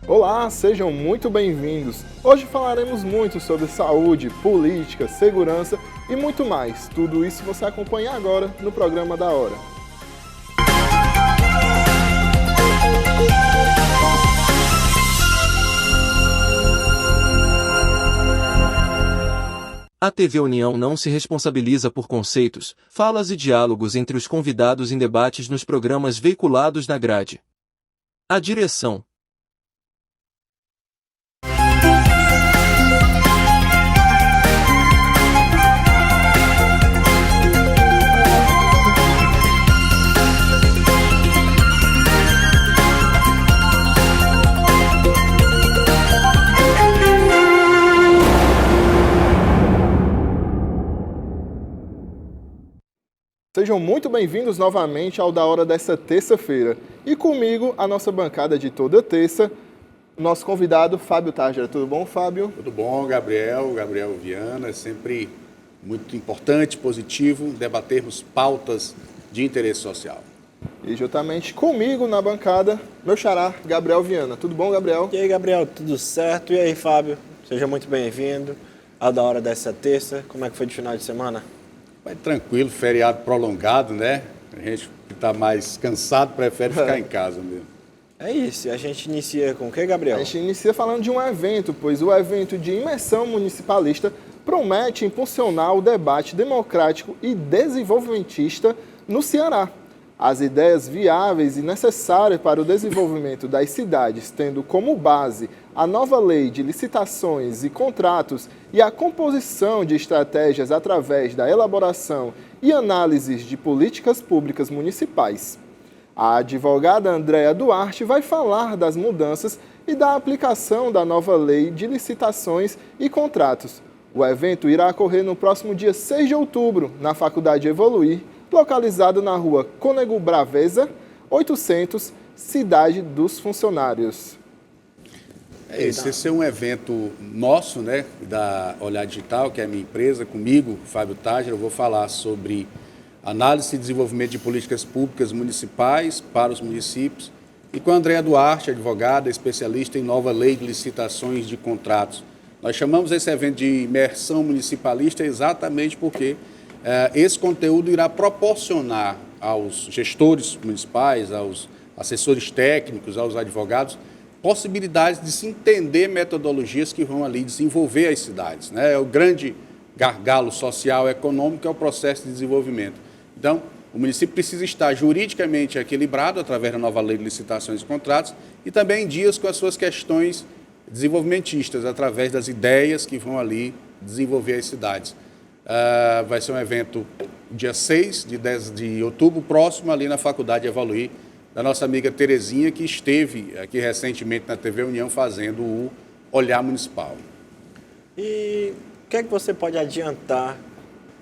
Olá, sejam muito bem-vindos. Hoje falaremos muito sobre saúde, política, segurança e muito mais. Tudo isso você acompanha agora no programa da Hora. A TV União não se responsabiliza por conceitos, falas e diálogos entre os convidados em debates nos programas veiculados na grade. A direção. Sejam muito bem-vindos novamente ao Da Hora desta terça-feira. E comigo, a nossa bancada de toda terça, nosso convidado Fábio Tágera. Tudo bom, Fábio? Tudo bom, Gabriel Viana. É sempre muito importante, positivo, debatermos pautas de interesse social. E juntamente comigo na bancada, meu xará, Gabriel Viana. Tudo bom, Gabriel? E aí, Gabriel, tudo certo? E aí, Fábio? Seja muito bem-vindo ao Da Hora dessa terça. Como é que foi de final de semana? Vai tranquilo, feriado prolongado, né? A gente que está mais cansado prefere ficar em casa mesmo. É isso. E a gente inicia com o que, Gabriel? A gente inicia falando de um evento, pois o evento de imersão municipalista promete impulsionar o debate democrático e desenvolvimentista no Ceará. As ideias viáveis e necessárias para o desenvolvimento das cidades, tendo como base a nova lei de licitações e contratos e a composição de estratégias através da elaboração e análises de políticas públicas municipais. A advogada Andréa Duarte vai falar das mudanças e da aplicação da nova lei de licitações e contratos. O evento irá ocorrer no próximo dia 6 de outubro, na Faculdade Evoluir, localizado na rua Cônego Braveza, 800, Cidade dos Funcionários. Esse é um evento nosso, né, da Olhar Digital, que é a minha empresa, comigo, Fábio Tágera. Eu vou falar sobre análise e desenvolvimento de políticas públicas municipais para os municípios, e com a Andréa Duarte, advogada, especialista em nova lei de licitações de contratos. Nós chamamos esse evento de imersão municipalista exatamente porque esse conteúdo irá proporcionar aos gestores municipais, aos assessores técnicos, aos advogados, possibilidades de se entender metodologias que vão ali desenvolver as cidades, né? É o grande gargalo social e econômico, é o processo de desenvolvimento. Então, o município precisa estar juridicamente equilibrado através da nova lei de licitações e contratos e também em dias com as suas questões desenvolvimentistas, através das ideias que vão ali desenvolver as cidades. Vai ser um evento dia 6 de outubro próximo, ali na Faculdade Evoluir, da nossa amiga Terezinha, que esteve aqui recentemente na TV União fazendo o Olhar Municipal. E o que é que você pode adiantar?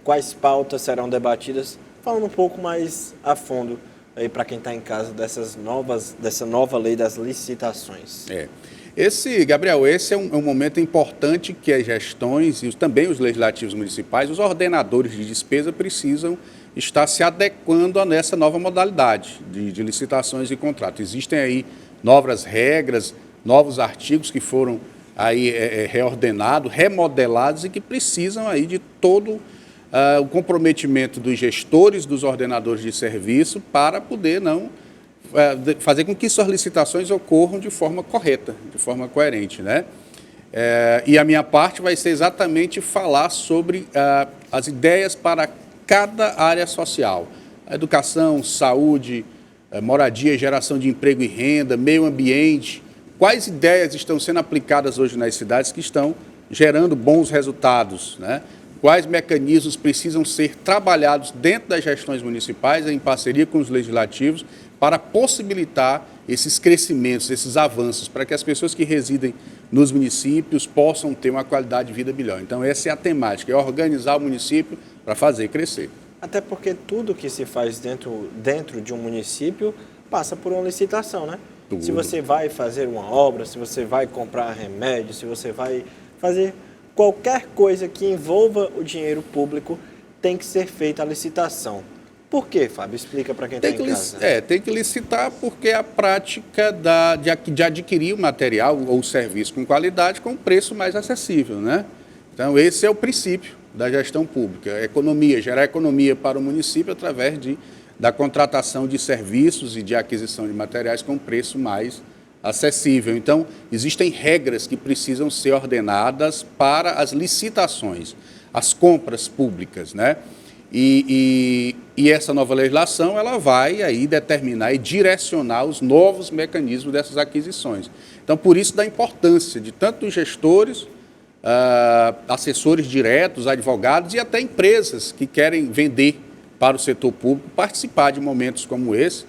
Quais pautas serão debatidas? Falando um pouco mais a fundo aí para quem está em casa dessa nova lei das licitações. Gabriel, esse é um momento importante que as gestões e também os legislativos municipais, os ordenadores de despesa precisam estar se adequando a essa nova modalidade de licitações e contratos. Existem aí novas regras, novos artigos que foram aí reordenados, remodelados e que precisam aí de todo o comprometimento dos gestores, dos ordenadores de serviço para poder fazer com que suas licitações ocorram de forma correta, de forma coerente, né? E a minha parte vai ser exatamente falar sobre as ideias para cada área social: educação, saúde, moradia, geração de emprego e renda, meio ambiente. Quais ideias estão sendo aplicadas hoje nas cidades que estão gerando bons resultados, né? Quais mecanismos precisam ser trabalhados dentro das gestões municipais, em parceria com os legislativos, para possibilitar esses crescimentos, esses avanços, para que as pessoas que residem nos municípios possam ter uma qualidade de vida melhor. Então, essa é a temática, é organizar o município para fazer crescer. Até porque tudo que se faz dentro de um município passa por uma licitação, né? Tudo. Se você vai fazer uma obra, se você vai comprar remédio, se você vai fazer qualquer coisa que envolva o dinheiro público, tem que ser feita a licitação. Por quê, Fábio? Explica para quem está em casa. Tem que licitar porque a prática de adquirir o material ou o serviço com qualidade com preço mais acessível, né? Então, esse é o princípio da gestão pública. A economia, gerar economia para o município através da contratação de serviços e de aquisição de materiais com preço mais acessível. Então, existem regras que precisam ser ordenadas para as licitações, as compras públicas, né? E essa nova legislação ela vai aí determinar e direcionar os novos mecanismos dessas aquisições. Então, por isso da importância de tanto os gestores, assessores diretos, advogados e até empresas que querem vender para o setor público participar de momentos como esse,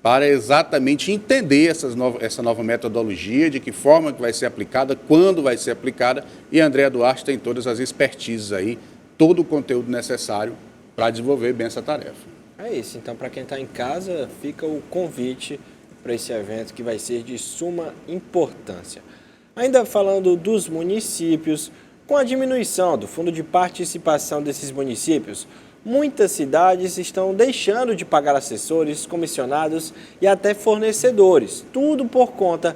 para exatamente entender essa nova metodologia, de que forma que vai ser aplicada, quando vai ser aplicada, e a Andréa Duarte tem todas as expertises aí, todo o conteúdo necessário para desenvolver bem essa tarefa. É isso, então para quem está em casa, fica o convite para esse evento que vai ser de suma importância. Ainda falando dos municípios, com a diminuição do fundo de participação desses municípios, muitas cidades estão deixando de pagar assessores, comissionados e até fornecedores, tudo por conta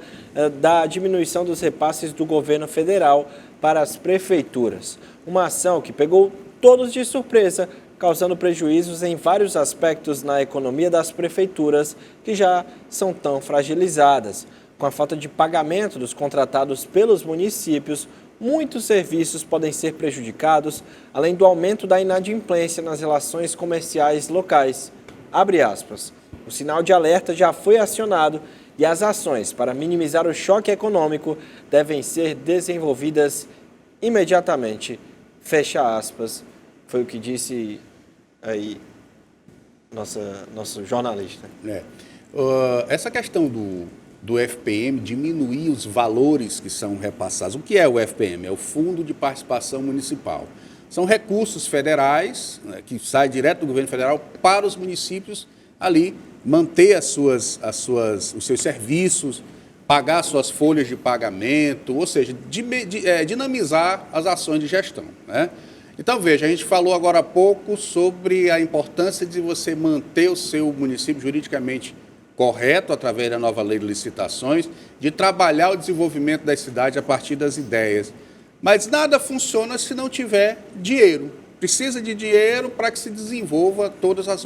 da diminuição dos repasses do governo federal para as prefeituras. Uma ação que pegou todos de surpresa, causando prejuízos em vários aspectos na economia das prefeituras, que já são tão fragilizadas. Com a falta de pagamento dos contratados pelos municípios, muitos serviços podem ser prejudicados, além do aumento da inadimplência nas relações comerciais locais. Abre aspas. O sinal de alerta já foi acionado e as ações para minimizar o choque econômico devem ser desenvolvidas imediatamente. Fecha aspas. Foi o que disse aí nosso jornalista. Essa questão do FPM, diminuir os valores que são repassados. O que é o FPM? É o Fundo de Participação Municipal. São recursos federais, né, que saem direto do governo federal para os municípios ali manter os seus serviços, pagar suas folhas de pagamento, ou seja, dinamizar as ações de gestão, né? Então, veja, a gente falou agora há pouco sobre a importância de você manter o seu município juridicamente correto, através da nova lei de licitações, de trabalhar o desenvolvimento das cidades a partir das ideias. Mas nada funciona se não tiver dinheiro. Precisa de dinheiro para que se desenvolva todas as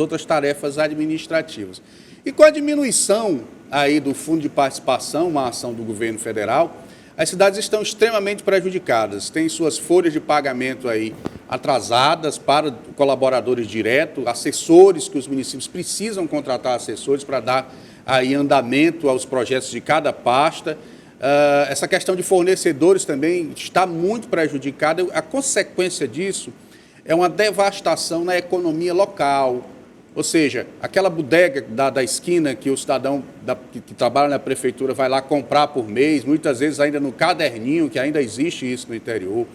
outras tarefas administrativas. E com a diminuição aí do fundo de participação, uma ação do governo federal, as cidades estão extremamente prejudicadas, têm suas folhas de pagamento aí atrasadas para colaboradores diretos, assessores que os municípios precisam contratar assessores para dar aí andamento aos projetos de cada pasta. Essa questão de fornecedores também está muito prejudicada. A consequência disso é uma devastação na economia local. Ou seja, aquela bodega da esquina que o cidadão que trabalha na prefeitura vai lá comprar por mês, muitas vezes ainda no caderninho, que ainda existe isso no interior.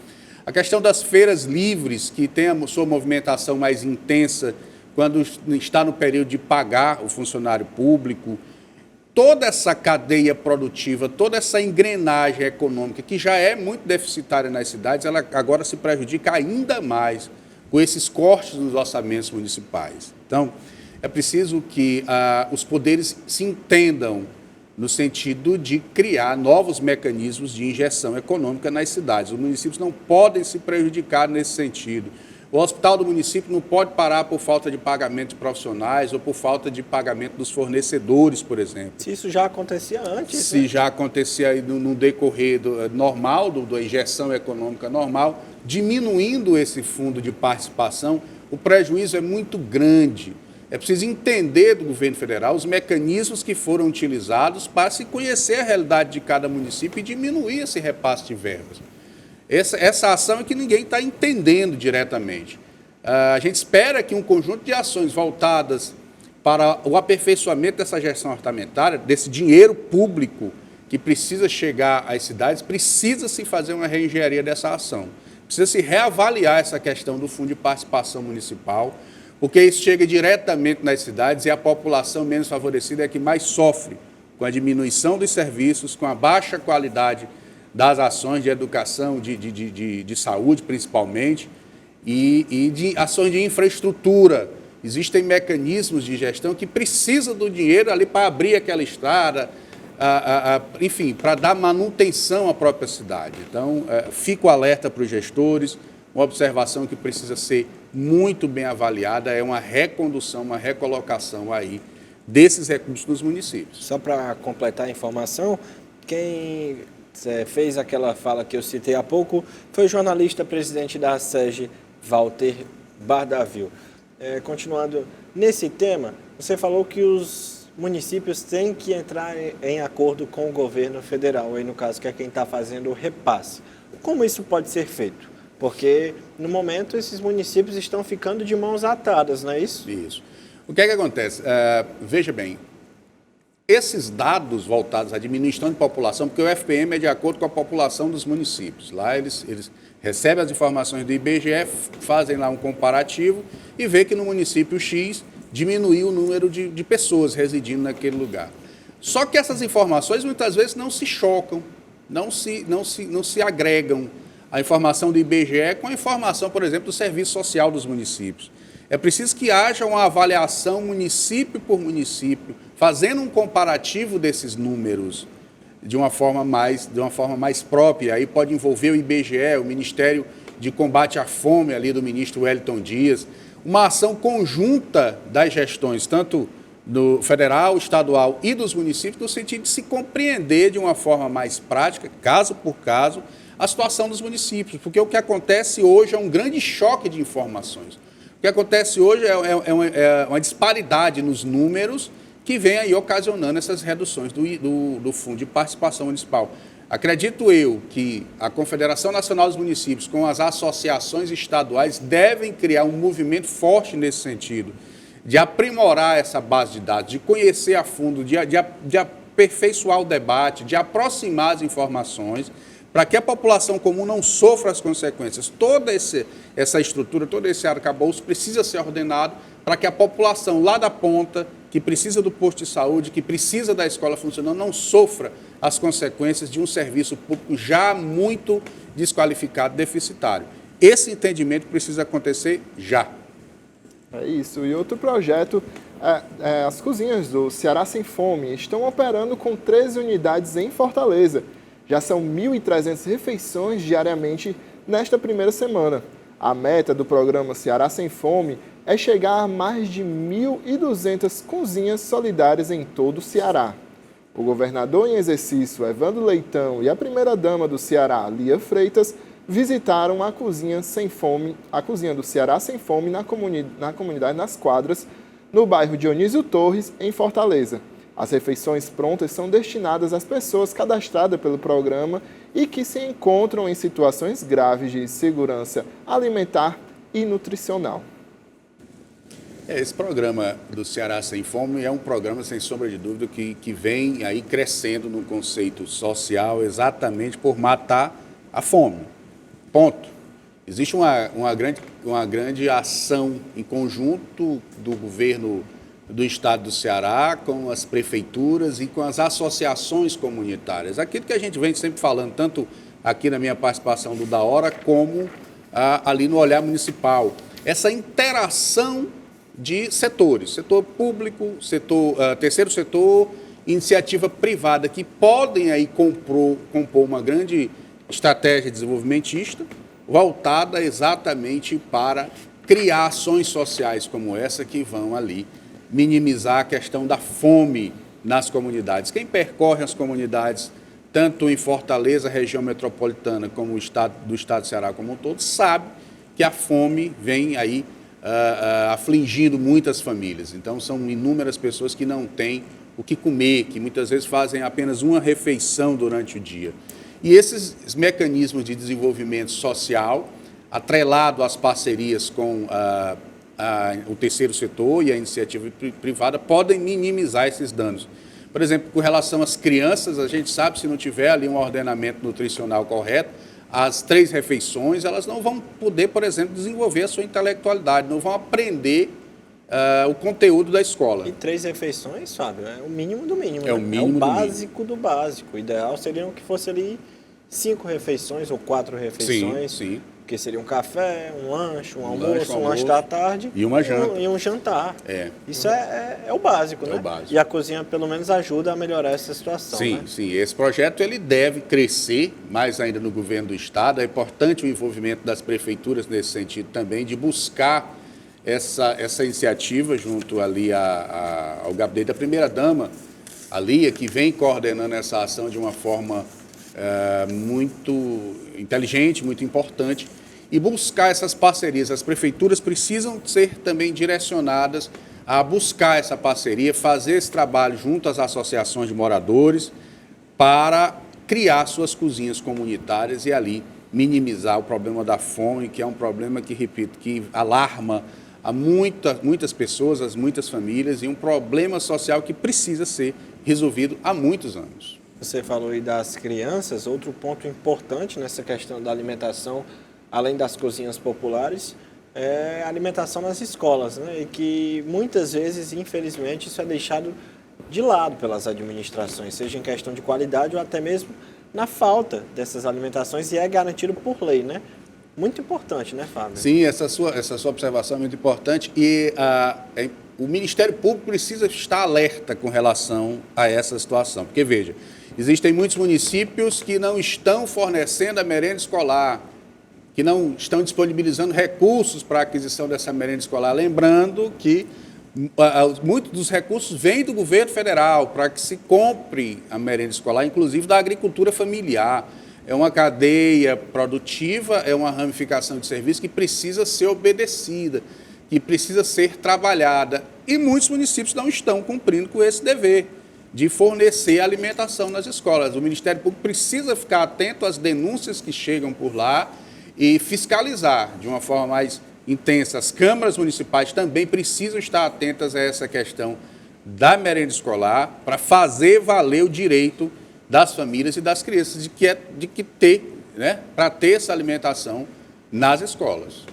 A questão das feiras livres, que tem a sua movimentação mais intensa quando está no período de pagar o funcionário público. Toda essa cadeia produtiva, toda essa engrenagem econômica, que já é muito deficitária nas cidades, ela agora se prejudica ainda mais com esses cortes nos orçamentos municipais. Então, é preciso que os poderes se entendam no sentido de criar novos mecanismos de injeção econômica nas cidades. Os municípios não podem se prejudicar nesse sentido. O hospital do município não pode parar por falta de pagamento de profissionais ou por falta de pagamento dos fornecedores, por exemplo. Se isso já acontecia antes. Se já acontecia no decorrer normal, da injeção econômica normal, diminuindo esse fundo de participação, o prejuízo é muito grande. É preciso entender do governo federal os mecanismos que foram utilizados para se conhecer a realidade de cada município e diminuir esse repasse de verbas. Essa ação é que ninguém está entendendo diretamente. A gente espera que um conjunto de ações voltadas para o aperfeiçoamento dessa gestão orçamentária, desse dinheiro público que precisa chegar às cidades, precisa se fazer uma reengenharia dessa ação. Precisa se reavaliar essa questão do fundo de participação municipal, porque isso chega diretamente nas cidades e a população menos favorecida é a que mais sofre com a diminuição dos serviços, com a baixa qualidade das ações de educação, de saúde principalmente, e de ações de infraestrutura, existem mecanismos de gestão que precisam do dinheiro ali para abrir aquela estrada, enfim, para dar manutenção à própria cidade. Então, fico alerta para os gestores, uma observação que precisa ser muito bem avaliada é uma recondução, uma recolocação aí desses recursos nos municípios. Só para completar a informação, quem fez aquela fala que eu citei há pouco foi o jornalista presidente da SEGE, Walter Bardavil. Continuando nesse tema, você falou que os municípios têm que entrar em acordo com o governo federal, aí no caso que é quem está fazendo o repasse. Como isso pode ser feito? Porque, no momento, esses municípios estão ficando de mãos atadas, não é isso? Isso. O que é que acontece? Veja bem, esses dados voltados à diminuição de população, porque o FPM é de acordo com a população dos municípios. Lá eles recebem as informações do IBGE, fazem lá um comparativo e vê que no município X diminuiu o número de pessoas residindo naquele lugar. Só que essas informações muitas vezes não se chocam, não se agregam a informação do IBGE com a informação, por exemplo, do Serviço Social dos municípios. É preciso que haja uma avaliação município por município, fazendo um comparativo desses números de uma forma mais própria. Aí pode envolver o IBGE, o Ministério de Combate à Fome ali do ministro Wellington Dias, uma ação conjunta das gestões, tanto do federal, estadual e dos municípios, no sentido de se compreender de uma forma mais prática, caso por caso, a situação dos municípios, porque o que acontece hoje é um grande choque de informações. O que acontece hoje é uma disparidade nos números que vem aí ocasionando essas reduções do Fundo de Participação Municipal. Acredito eu que a Confederação Nacional dos Municípios, com as associações estaduais, devem criar um movimento forte nesse sentido, de aprimorar essa base de dados, de conhecer a fundo, de aperfeiçoar o debate, de aproximar as informações, para que a população comum não sofra as consequências. Toda essa estrutura, todo esse arcabouço precisa ser ordenado para que a população lá da ponta, que precisa do posto de saúde, que precisa da escola funcionando, não sofra as consequências de um serviço público já muito desqualificado, deficitário. Esse entendimento precisa acontecer já. É isso. E outro projeto, as cozinhas do Ceará Sem Fome estão operando com 13 unidades em Fortaleza. Já são 1.300 refeições diariamente nesta primeira semana. A meta do programa Ceará Sem Fome é chegar a mais de 1.200 cozinhas solidárias em todo o Ceará. O governador em exercício, Evandro Leitão, e a primeira-dama do Ceará, Lia Freitas, visitaram a cozinha Sem Fome, a cozinha do Ceará Sem Fome na comunidade Nas Quadras, no bairro Dionísio Torres, em Fortaleza. As refeições prontas são destinadas às pessoas cadastradas pelo programa e que se encontram em situações graves de segurança alimentar e nutricional. Esse programa do Ceará Sem Fome é um programa, sem sombra de dúvida, que vem aí crescendo no conceito social exatamente por matar a fome. Ponto. Existe uma grande ação em conjunto do governo do estado do Ceará, com as prefeituras e com as associações comunitárias. Aquilo que a gente vem sempre falando, tanto aqui na minha participação do Da Hora, como ali no Olhar Municipal. Essa interação de setores, setor público, terceiro setor, iniciativa privada, que podem aí compor uma grande estratégia desenvolvimentista, voltada exatamente para criar ações sociais como essa, que vão ali minimizar a questão da fome nas comunidades. Quem percorre as comunidades, tanto em Fortaleza, região metropolitana, como do estado do Ceará como um todo, sabe que a fome vem aí afligindo muitas famílias. Então, são inúmeras pessoas que não têm o que comer, que muitas vezes fazem apenas uma refeição durante o dia. E esses mecanismos de desenvolvimento social, atrelado às parcerias com o terceiro setor e a iniciativa privada, podem minimizar esses danos. Por exemplo, com relação às crianças, a gente sabe, se não tiver ali um ordenamento nutricional correto, as 3 refeições, elas não vão poder, por exemplo, desenvolver a sua intelectualidade, não vão aprender o conteúdo da escola. E 3 refeições, Fábio, é o mínimo do mínimo. É o mínimo do básico do básico. O ideal seria que fosse ali 5 refeições ou 4 refeições. Sim. que seria um café, um lanche, um almoço, lanche, um lanche da tarde e uma janta. E um jantar. Isso é o básico, né? O básico. E a cozinha, pelo menos, ajuda a melhorar essa situação, Sim, né? sim. Esse projeto ele deve crescer mais ainda no governo do Estado. É importante o envolvimento das prefeituras nesse sentido também, de buscar essa iniciativa junto ali ao gabinete da primeira-dama, a Lia, que vem coordenando essa ação de uma forma muito inteligente, muito importante, e buscar essas parcerias. As prefeituras precisam ser também direcionadas a buscar essa parceria, fazer esse trabalho junto às associações de moradores para criar suas cozinhas comunitárias e ali minimizar o problema da fome, que é um problema que, repito, que alarma a muitas pessoas, as muitas famílias, e um problema social que precisa ser resolvido há muitos anos. Você falou aí das crianças, outro ponto importante nessa questão da alimentação, além das cozinhas populares, é a alimentação nas escolas, né? E que muitas vezes, infelizmente, isso é deixado de lado pelas administrações, seja em questão de qualidade ou até mesmo na falta dessas alimentações, e é garantido por lei, né? Muito importante, né, Fábio? Sim, essa sua observação é muito importante e o Ministério Público precisa estar alerta com relação a essa situação, porque, veja, existem muitos municípios que não estão fornecendo a merenda escolar, que não estão disponibilizando recursos para a aquisição dessa merenda escolar, lembrando que muitos dos recursos vêm do governo federal para que se compre a merenda escolar, inclusive da agricultura familiar. É uma cadeia produtiva, é uma ramificação de serviço que precisa ser obedecida, que precisa ser trabalhada. E muitos municípios não estão cumprindo com esse dever de fornecer alimentação nas escolas. O Ministério Público precisa ficar atento às denúncias que chegam por lá e fiscalizar de uma forma mais intensa. As câmaras municipais também precisam estar atentas a essa questão da merenda escolar para fazer valer o direito das famílias e das crianças para ter essa alimentação nas escolas.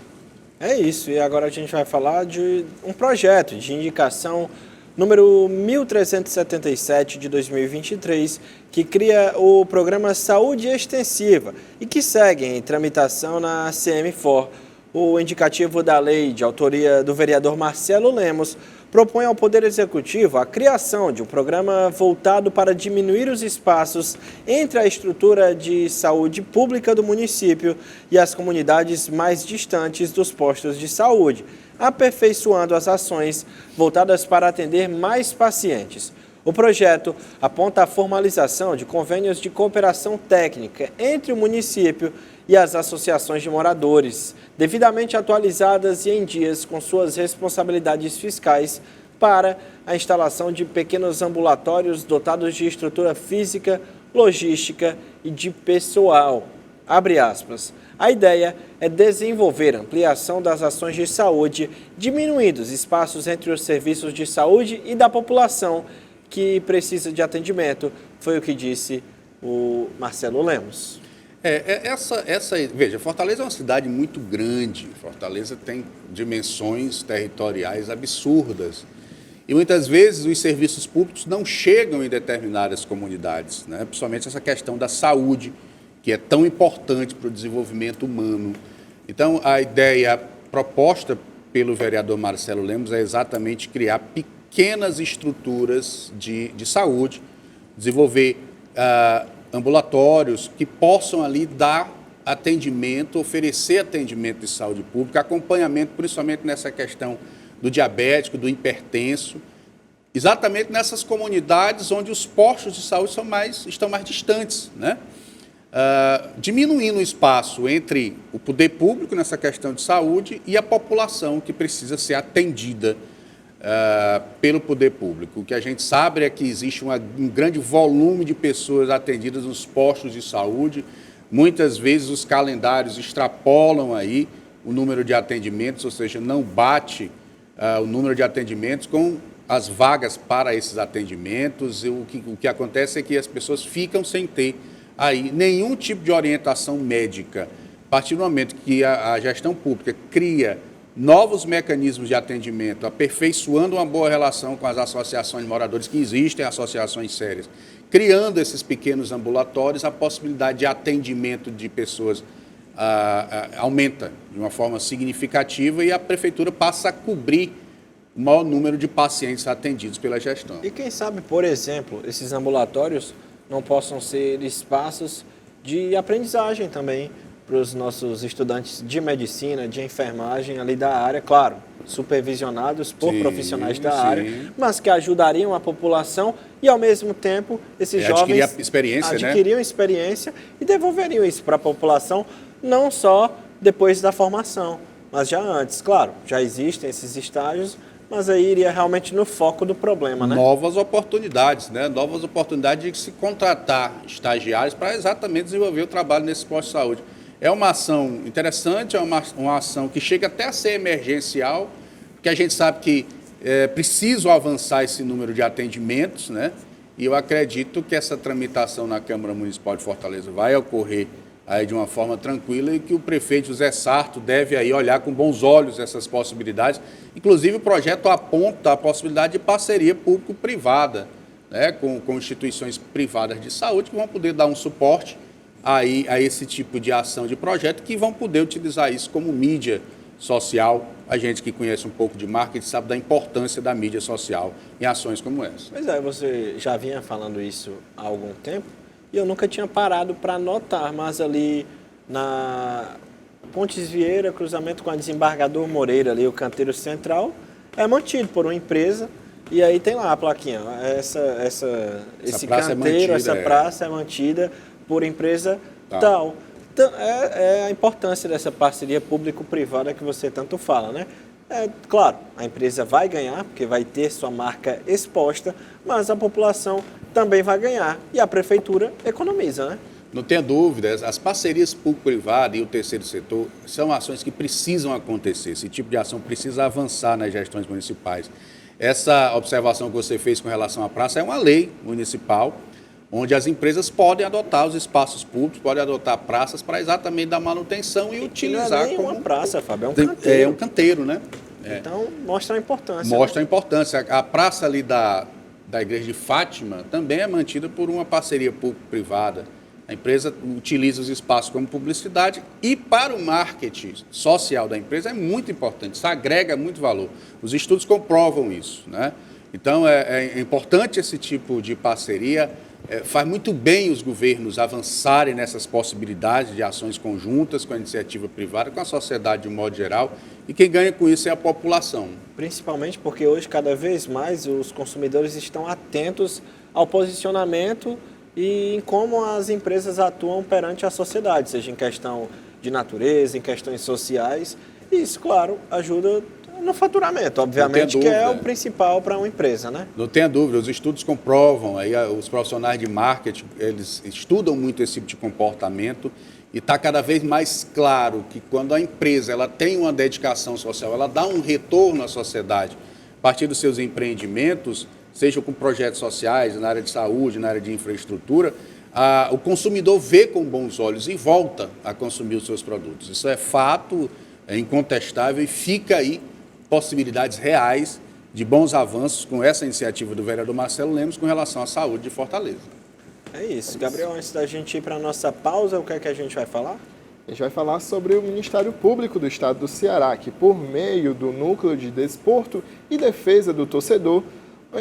É isso, e agora a gente vai falar de um projeto de indicação número 1377 de 2023, que cria o programa Saúde Extensiva e que segue em tramitação na CM4. O indicativo da lei, de autoria do vereador Marcelo Lemos, propõe ao Poder Executivo a criação de um programa voltado para diminuir os espaços entre a estrutura de saúde pública do município e as comunidades mais distantes dos postos de saúde, aperfeiçoando as ações voltadas para atender mais pacientes. O projeto aponta a formalização de convênios de cooperação técnica entre o município e as associações de moradores, devidamente atualizadas e em dias com suas responsabilidades fiscais, para a instalação de pequenos ambulatórios dotados de estrutura física, logística e de pessoal. Abre aspas. A ideia é desenvolver a ampliação das ações de saúde, diminuindo os espaços entre os serviços de saúde e da população que precisa de atendimento, foi o que disse o Marcelo Lemos. Veja, Fortaleza é uma cidade muito grande. Fortaleza tem dimensões territoriais absurdas. E muitas vezes os serviços públicos não chegam em determinadas comunidades, né? Principalmente essa questão da saúde, que é tão importante para o desenvolvimento humano. Então, a ideia proposta pelo vereador Marcelo Lemos é exatamente criar pequenas estruturas de saúde, desenvolver ambulatórios que possam ali dar atendimento, oferecer atendimento de saúde pública, acompanhamento principalmente nessa questão do diabético, do hipertenso, exatamente nessas comunidades onde os postos de saúde estão mais distantes, né? Diminuindo o espaço entre o poder público nessa questão de saúde e a população que precisa ser atendida pelo poder público. O que a gente sabe é que existe um grande volume de pessoas atendidas nos postos de saúde. Muitas vezes os calendários extrapolam aí o número de atendimentos, ou seja, não bate o número de atendimentos com as vagas para esses atendimentos. O que acontece é que as pessoas ficam sem ter aí nenhum tipo de orientação médica. A partir do momento que a gestão pública cria novos mecanismos de atendimento, aperfeiçoando uma boa relação com as associações de moradores, que existem associações sérias, criando esses pequenos ambulatórios, a possibilidade de atendimento de pessoas aumenta de uma forma significativa e a prefeitura passa a cobrir o maior número de pacientes atendidos pela gestão. E quem sabe, por exemplo, esses ambulatórios não possam ser espaços de aprendizagem também para os nossos estudantes de medicina, de enfermagem ali da área, claro, supervisionados por profissionais da área, mas que ajudariam a população e, ao mesmo tempo, esses jovens adquiriam experiência e devolveriam isso para a população, não só depois da formação, mas já antes. Claro, já existem esses estágios, mas aí iria realmente no foco do problema, né? Novas oportunidades, né? Novas oportunidades de se contratar estagiários para exatamente desenvolver o trabalho nesse posto de saúde. É uma ação interessante, é uma ação que chega até a ser emergencial, porque a gente sabe que é preciso avançar esse número de atendimentos, né? E eu acredito que essa tramitação na Câmara Municipal de Fortaleza vai ocorrer aí de uma forma tranquila e que o prefeito José Sarto deve aí olhar com bons olhos essas possibilidades. Inclusive, o projeto aponta a possibilidade de parceria público-privada, né, com instituições privadas de saúde que vão poder dar um suporte aí a esse tipo de ação de projeto, que vão poder utilizar isso como mídia social. A gente que conhece um pouco de marketing sabe da importância da mídia social em ações como essa. Pois é, você já vinha falando isso há algum tempo, e eu nunca tinha parado para notar, mas ali na Pontes Vieira, cruzamento com a Desembargador Moreira, ali o canteiro central, é mantido por uma empresa, e aí tem lá a plaquinha, esse canteiro, essa praça é mantida por empresa tal. Então, é a importância dessa parceria público-privada que você tanto fala, né? Claro, a empresa vai ganhar, porque vai ter sua marca exposta, mas a população também vai ganhar e a prefeitura economiza, né? Não tenha dúvidas, as parcerias público-privada e o terceiro setor são ações que precisam acontecer. Esse tipo de ação precisa avançar nas gestões municipais. Essa observação que você fez com relação à praça é uma lei municipal, onde as empresas podem adotar os espaços públicos, podem adotar praças para exatamente dar manutenção e utilizar não é nem como uma praça, Fábio, é um canteiro. É um canteiro, né? Então, mostra a importância. Mostra a importância. A praça ali da Igreja de Fátima também é mantida por uma parceria público-privada. A empresa utiliza os espaços como publicidade e para o marketing social da empresa é muito importante, isso agrega muito valor. Os estudos comprovam isso, né? Então, é importante esse tipo de parceria. Faz muito bem os governos avançarem nessas possibilidades de ações conjuntas com a iniciativa privada, com a sociedade de um modo geral, e quem ganha com isso é a população. Principalmente porque hoje, cada vez mais, os consumidores estão atentos ao posicionamento e em como as empresas atuam perante a sociedade, seja em questão de natureza, em questões sociais. E isso, claro, ajuda no faturamento, obviamente, que é o principal para uma empresa, né? Não tenha dúvida, os estudos comprovam, aí os profissionais de marketing, eles estudam muito esse tipo de comportamento e está cada vez mais claro que quando a empresa ela tem uma dedicação social, ela dá um retorno à sociedade a partir dos seus empreendimentos, seja com projetos sociais, na área de saúde, na área de infraestrutura, o consumidor vê com bons olhos e volta a consumir os seus produtos. Isso é fato, é incontestável e fica aí possibilidades reais de bons avanços com essa iniciativa do vereador Marcelo Lemos com relação à saúde de Fortaleza. É isso. Gabriel, antes da gente ir para a nossa pausa, o que é que a gente vai falar? A gente vai falar sobre o Ministério Público do Estado do Ceará, que por meio do Núcleo de Desporto e Defesa do Torcedor,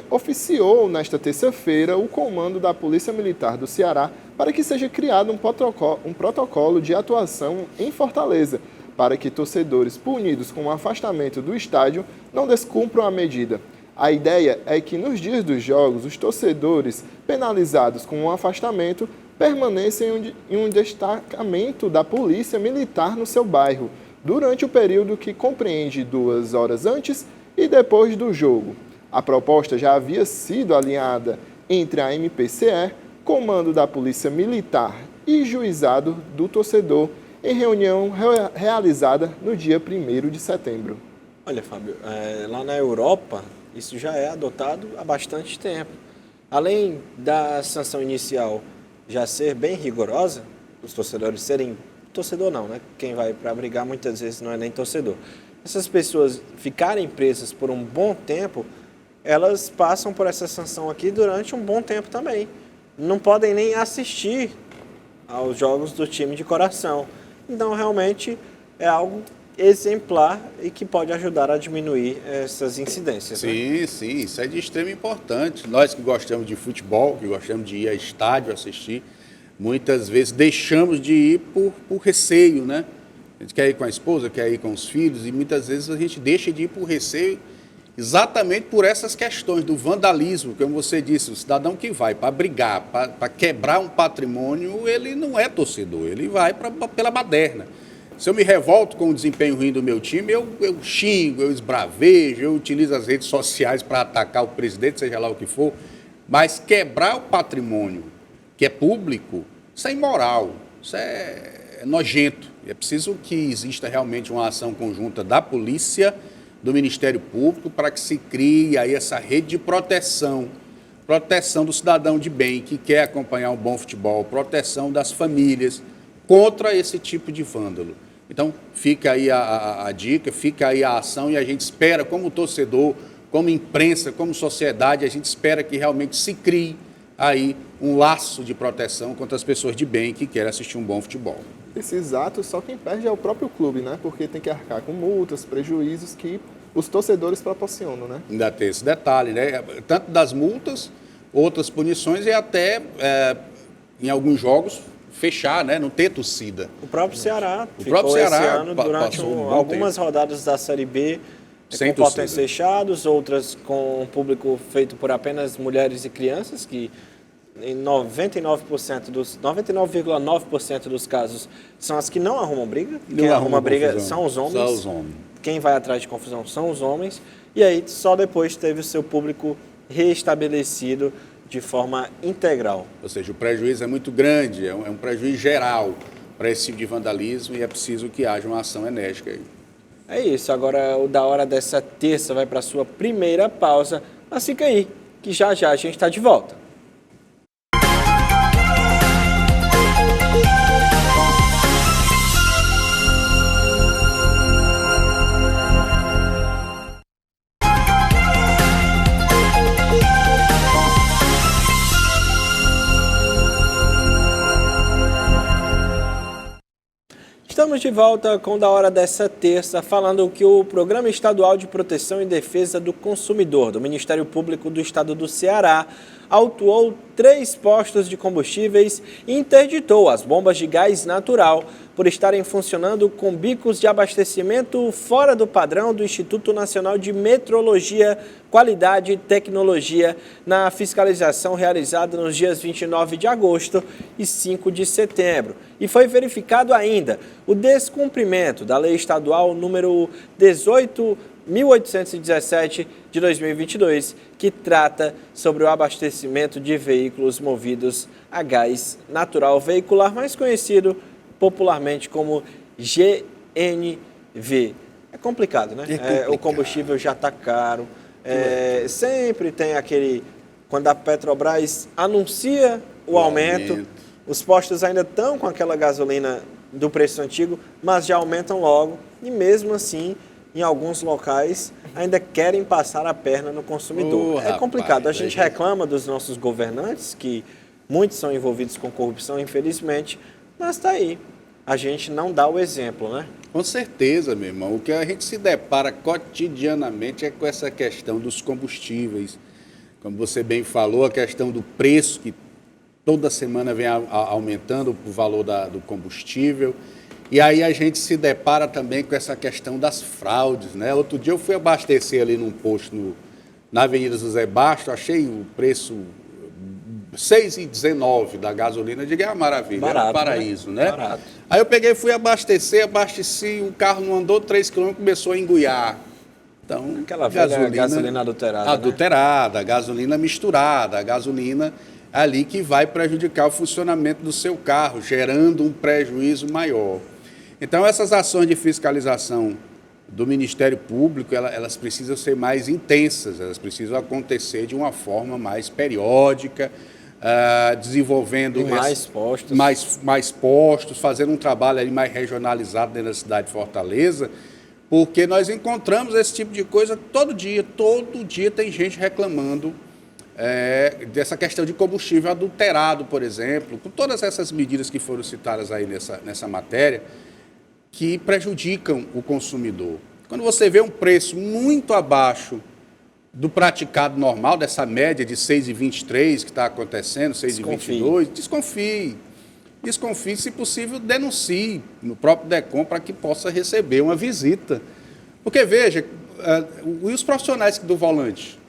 oficiou nesta terça-feira o comando da Polícia Militar do Ceará para que seja criado um protocolo de atuação em Fortaleza, para que torcedores punidos com o afastamento do estádio não descumpram a medida. A ideia é que nos dias dos jogos, os torcedores penalizados com um afastamento permaneçam em um destacamento da Polícia Militar no seu bairro, durante o período que compreende 2 horas antes e depois do jogo. A proposta já havia sido alinhada entre a MPCE, Comando da Polícia Militar e Juizado do Torcedor, em reunião realizada no dia 1º de setembro. Olha, Fábio, lá na Europa, isso já é adotado há bastante tempo. Além da sanção inicial já ser bem rigorosa, os torcedores serem... Torcedor não, né? Quem vai para brigar muitas vezes não é nem torcedor. Essas pessoas ficarem presas por um bom tempo, elas passam por essa sanção aqui durante um bom tempo também. Não podem nem assistir aos jogos do time de coração. Então, realmente, é algo exemplar e que pode ajudar a diminuir essas incidências. Né? Sim, sim, isso é de extrema importância. Nós que gostamos de futebol, que gostamos de ir a estádio assistir, muitas vezes deixamos de ir por receio, né? A gente quer ir com a esposa, quer ir com os filhos, e muitas vezes a gente deixa de ir por receio exatamente por essas questões do vandalismo, como você disse, o cidadão que vai para brigar, para quebrar um patrimônio, ele não é torcedor, ele vai pela baderna. Se eu me revolto com o desempenho ruim do meu time, eu xingo, eu esbravejo, eu utilizo as redes sociais para atacar o presidente, seja lá o que for, mas quebrar o patrimônio que é público, isso é imoral, isso é nojento. É preciso que exista realmente uma ação conjunta da polícia, do Ministério Público, para que se crie aí essa rede de proteção do cidadão de bem que quer acompanhar um bom futebol, proteção das famílias contra esse tipo de vândalo. Então, fica aí a dica, fica aí a ação e a gente espera, como torcedor, como imprensa, como sociedade, a gente espera que realmente se crie aí um laço de proteção contra as pessoas de bem que querem assistir um bom futebol. Esses atos, só quem perde é o próprio clube, né? Porque tem que arcar com multas, prejuízos que os torcedores proporcionam, né? Ainda tem esse detalhe, né? Tanto das multas, outras punições e até, em alguns jogos, fechar, né? Não ter torcida. O próprio Ceará esse ano durante algumas tempo. rodadas da Série B Sem com portões torcida. fechados, outras com público feito por apenas mulheres e crianças, que em 99,9% dos casos são as que não arrumam briga. Quem arruma briga são os homens. São os homens. Quem vai atrás de confusão são os homens. E aí só depois teve o seu público restabelecido de forma integral. Ou seja, o prejuízo é muito grande, é um prejuízo geral para esse tipo de vandalismo e é preciso que haja uma ação enérgica aí. É isso, agora o da hora dessa terça vai para a sua primeira pausa, mas fica aí, que já a gente está de volta. Estamos de volta com o da hora dessa terça, falando que o Programa Estadual de Proteção e Defesa do Consumidor, do Ministério Público do Estado do Ceará, autuou 3 postos de combustíveis e interditou as bombas de gás natural por estarem funcionando com bicos de abastecimento fora do padrão do Instituto Nacional de Metrologia, Qualidade e Tecnologia na fiscalização realizada nos dias 29 de agosto e 5 de setembro. E foi verificado ainda o descumprimento da Lei Estadual número 18.817 de 2022, que trata sobre o abastecimento de veículos movidos a gás natural veicular, mais conhecido popularmente como GNV. É complicado, né? O combustível já está caro. Sempre tem aquele... Quando a Petrobras anuncia o aumento, os postos ainda estão com aquela gasolina do preço antigo, mas já aumentam logo. E mesmo assim, em alguns locais, ainda querem passar a perna no consumidor. É complicado. A gente reclama dos nossos governantes, que muitos são envolvidos com corrupção, infelizmente, mas está aí. A gente não dá o exemplo, né? Com certeza, meu irmão. O que a gente se depara cotidianamente é com essa questão dos combustíveis. Como você bem falou, a questão do preço, que toda semana vem aumentando o valor do combustível. E aí a gente se depara também com essa questão das fraudes, né? Outro dia eu fui abastecer ali num posto na Avenida José Basto, achei o preço R$ 6,19 da gasolina, eu digo, maravilha, barato, é um paraíso, né? Barato. Aí eu peguei, fui abasteci, o carro não andou 3 km, começou a enguiar. Então, aquela gasolina adulterada. Adulterada, né? Gasolina misturada, a gasolina ali que vai prejudicar o funcionamento do seu carro, gerando um prejuízo maior. Então, essas ações de fiscalização do Ministério Público, elas precisam ser mais intensas, elas precisam acontecer de uma forma mais periódica, desenvolvendo mais postos, fazendo um trabalho ali mais regionalizado dentro da cidade de Fortaleza, porque nós encontramos esse tipo de coisa todo dia tem gente reclamando dessa questão de combustível adulterado, por exemplo, com todas essas medidas que foram citadas aí nessa matéria. que prejudicam o consumidor. Quando você vê um preço muito abaixo do praticado normal, dessa média de 6,23 que está acontecendo, 6,22, desconfie. Desconfie, se possível, denuncie no próprio DECOM para que possa receber uma visita. Porque, veja, e os profissionais do volante,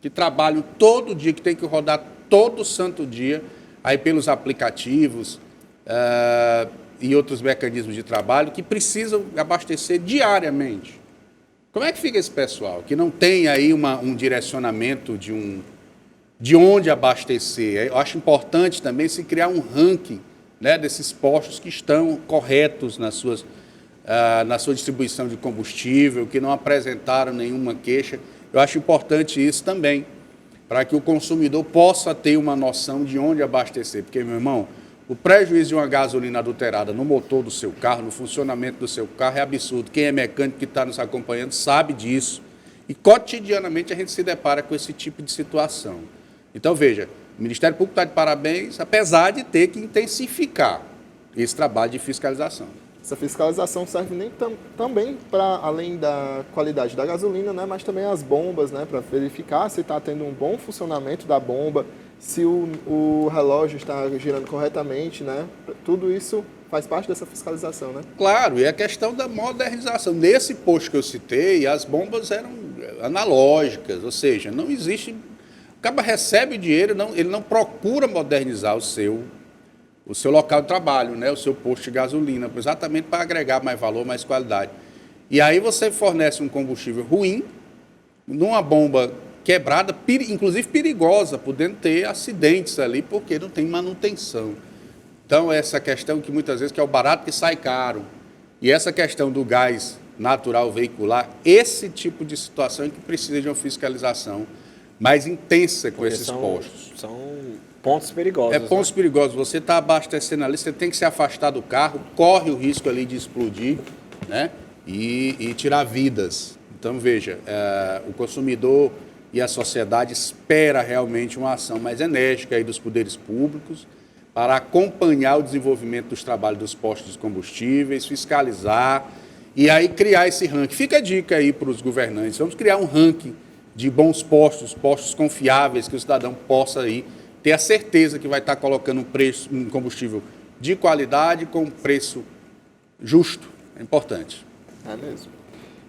que trabalham todo dia, que tem que rodar todo santo dia, aí pelos aplicativos e outros mecanismos de trabalho, que precisam abastecer diariamente. Como é que fica esse pessoal, que não tem aí um direcionamento de onde abastecer? Eu acho importante também se criar um ranking, né, desses postos que estão corretos na sua distribuição de combustível, que não apresentaram nenhuma queixa. Eu acho importante isso também, para que o consumidor possa ter uma noção de onde abastecer. Porque, meu irmão, o prejuízo de uma gasolina adulterada no motor do seu carro, no funcionamento do seu carro, é absurdo. Quem é mecânico que está nos acompanhando sabe disso. E cotidianamente a gente se depara com esse tipo de situação. Então, veja, o Ministério Público está de parabéns, apesar de ter que intensificar esse trabalho de fiscalização. Essa fiscalização serve também para, além da qualidade da gasolina, né, mas também as bombas, né, para verificar se está tendo um bom funcionamento da bomba, se o relógio está girando corretamente, né? Tudo isso faz parte dessa fiscalização, né? Claro, e a questão da modernização. Nesse posto que eu citei, as bombas eram analógicas, ou seja, não existe... O cara recebe o dinheiro, ele não procura modernizar o seu local de trabalho, né? O seu posto de gasolina, exatamente para agregar mais valor, mais qualidade. E aí você fornece um combustível ruim, numa bomba quebrada, inclusive perigosa, podendo ter acidentes ali, porque não tem manutenção. Então, essa questão que muitas vezes que é o barato que sai caro, e essa questão do gás natural veicular, esse tipo de situação é que precisa de uma fiscalização mais intensa com esses postos. São pontos perigosos. Pontos perigosos. Você está abastecendo ali, você tem que se afastar do carro, corre o risco ali de explodir, né? E tirar vidas. Então, veja, o consumidor e a sociedade espera realmente uma ação mais enérgica aí dos poderes públicos para acompanhar o desenvolvimento dos trabalhos dos postos de combustíveis, fiscalizar e aí criar esse ranking. Fica a dica aí para os governantes, vamos criar um ranking de bons postos confiáveis, que o cidadão possa aí ter a certeza que vai estar colocando um combustível de qualidade com preço justo. É importante. É mesmo.